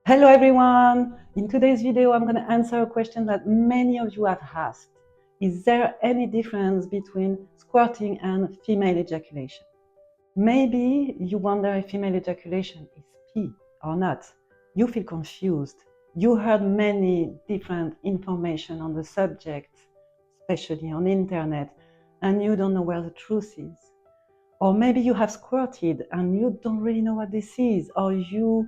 Hello everyone! In today's video, I'm going to answer a question that many of you have asked. Is there any difference between squirting and female ejaculation? Maybe you wonder if female ejaculation is pee or not. You feel confused. You heard many different information on the subject, especially on the internet, and you don't know where the truth is. Or maybe you have squirted and you don't really know what this is, or you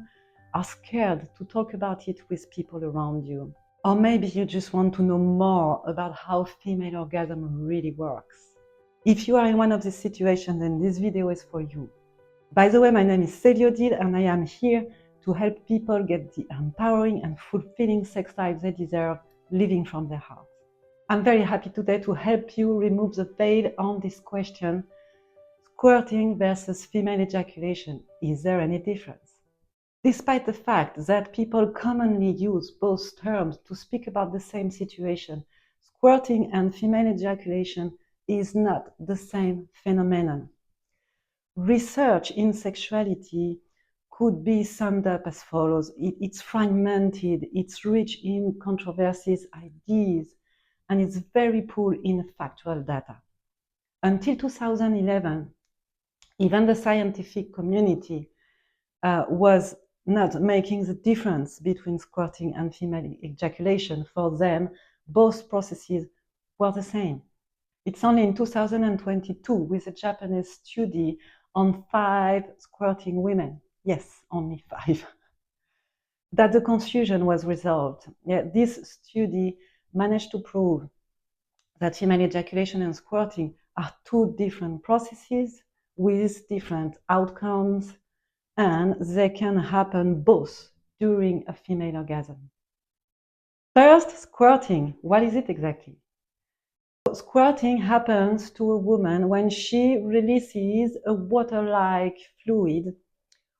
are scared to talk about it with people around you. Or maybe you just want to know more about how female orgasm really works. If you are in one of these situations, then this video is for you. By the way, my name is Célie Odile and I am here to help people get the empowering and fulfilling sex life they deserve, living from their heart. I'm very happy today to help you remove the veil on this question. Squirting versus female ejaculation, is there any difference? Despite the fact that people commonly use both terms to speak about the same situation, squirting and female ejaculation is not the same phenomenon. Research in sexuality could be summed up as follows. It's fragmented, it's rich in controversies, ideas, and it's very poor in factual data. Until 2011, even the scientific community was not making the difference between squirting and female ejaculation. For them, both processes were the same. It's only in 2022, with a Japanese study on 5 squirting women, yes, only 5, that the confusion was resolved. This study managed to prove that female ejaculation and squirting are 2 different processes with different outcomes, and they can happen both during a female orgasm. First, squirting. What is it exactly? Squirting happens to a woman when she releases a water-like fluid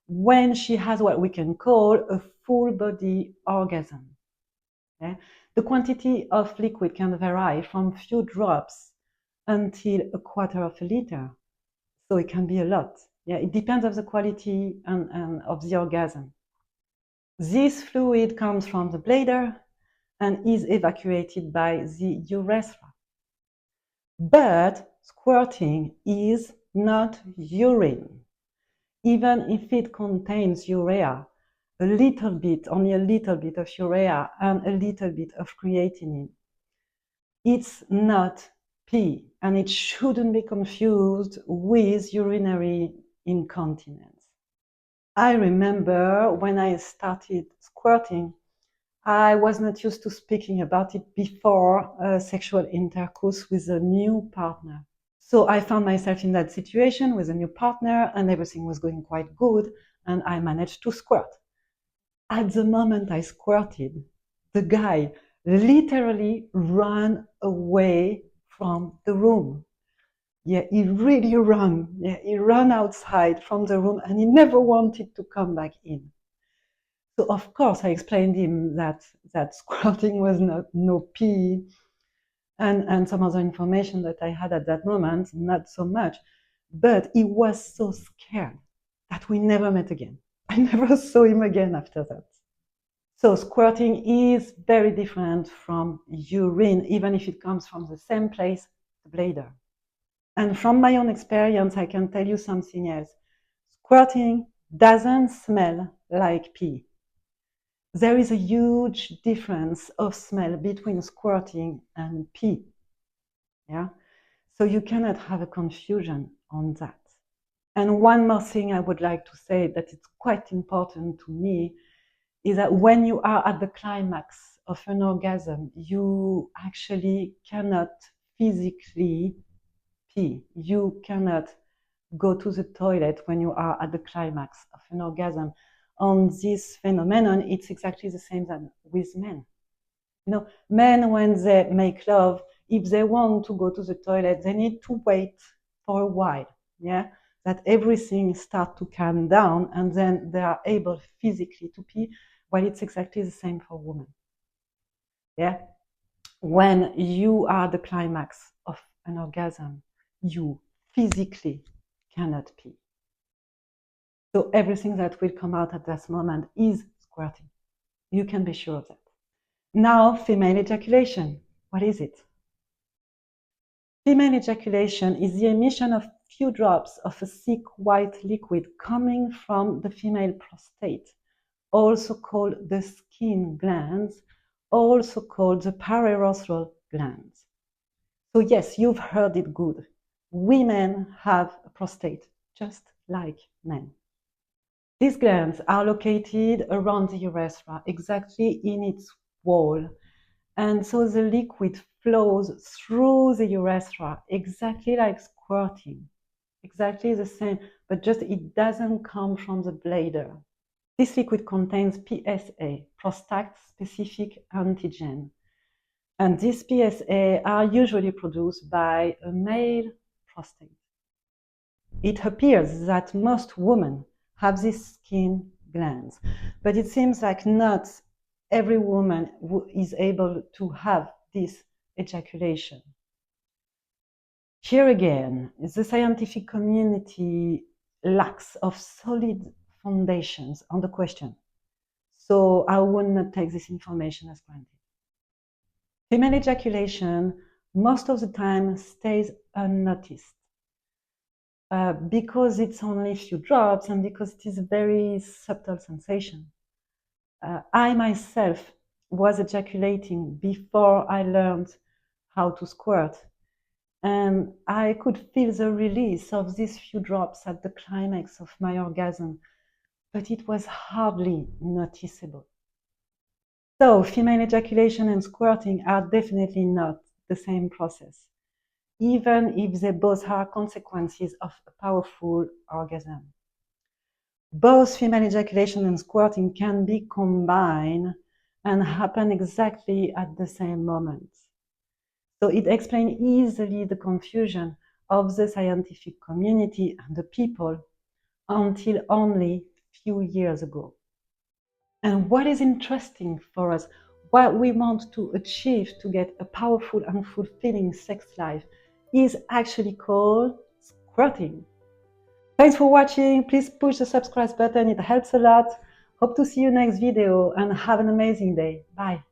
when she has what we can call a full body orgasm. Okay? The quantity of liquid can vary from few drops until a quarter of a liter, so it can be a lot. It depends on the quality and of the orgasm. This fluid comes from the bladder and is evacuated by the urethra. But squirting is not urine. Even if it contains urea, a little bit, only a little bit of urea and a little bit of creatinine, it's not pee, and it shouldn't be confused with urinary incontinence. I remember when I started squirting, I was not used to speaking about it before sexual intercourse with a new partner. So I found myself in that situation with a new partner and everything was going quite good and I managed to squirt. At the moment I squirted, the guy literally ran away from the room. He really ran. He ran outside from the room and he never wanted to come back in. So of course I explained him that squirting was no pee and some other information that I had at that moment, not so much. But he was so scared that we never met again. I never saw him again after that. So squirting is very different from urine, even if it comes from the same place, the bladder. And from my own experience, I can tell you something else. Squirting doesn't smell like pee. There is a huge difference of smell between squirting and pee. So you cannot have a confusion on that. And one more thing I would like to say that it's quite important to me is that when you are at the climax of an orgasm, you actually cannot physically pee. You cannot go to the toilet when you are at the climax of an orgasm. On this phenomenon, it's exactly the same as with men. Men, when they make love, if they want to go to the toilet, they need to wait for a while, that everything starts to calm down and then they are able physically to pee, while it's exactly the same for women. When you are the climax of an orgasm, you physically cannot pee. So everything that will come out at that moment is squirting. You can be sure of that. Now, female ejaculation. What is it? Female ejaculation is the emission of few drops of a thick white liquid coming from the female prostate, also called the skin glands, also called the paraurethral glands. So yes, you've heard it good. Women have a prostate, just like men. These glands are located around the urethra, exactly in its wall. And so the liquid flows through the urethra, exactly like squirting, exactly the same, but just it doesn't come from the bladder. This liquid contains PSA, prostate-specific antigen. And these PSA are usually produced by a male prostate. It appears that most women have these skin glands, but it seems like not every woman is able to have this ejaculation. Here again, the scientific community lacks of solid foundations on the question, so I will not take this information as granted. Female ejaculation most of the time stays unnoticed because it's only a few drops and because it is a very subtle sensation. I myself was ejaculating before I learned how to squirt, and I could feel the release of these few drops at the climax of my orgasm, but it was hardly noticeable. So female ejaculation and squirting are definitely not the same process, even if they both are consequences of a powerful orgasm. Both female ejaculation and squirting can be combined and happen exactly at the same moment. So it explains easily the confusion of the scientific community and the people until only a few years ago. And what is interesting for us, what we want to achieve to get a powerful and fulfilling sex life is actually called squirting. Thanks for watching. Please push the subscribe button. It helps a lot. Hope to see you next video and have an amazing day. Bye.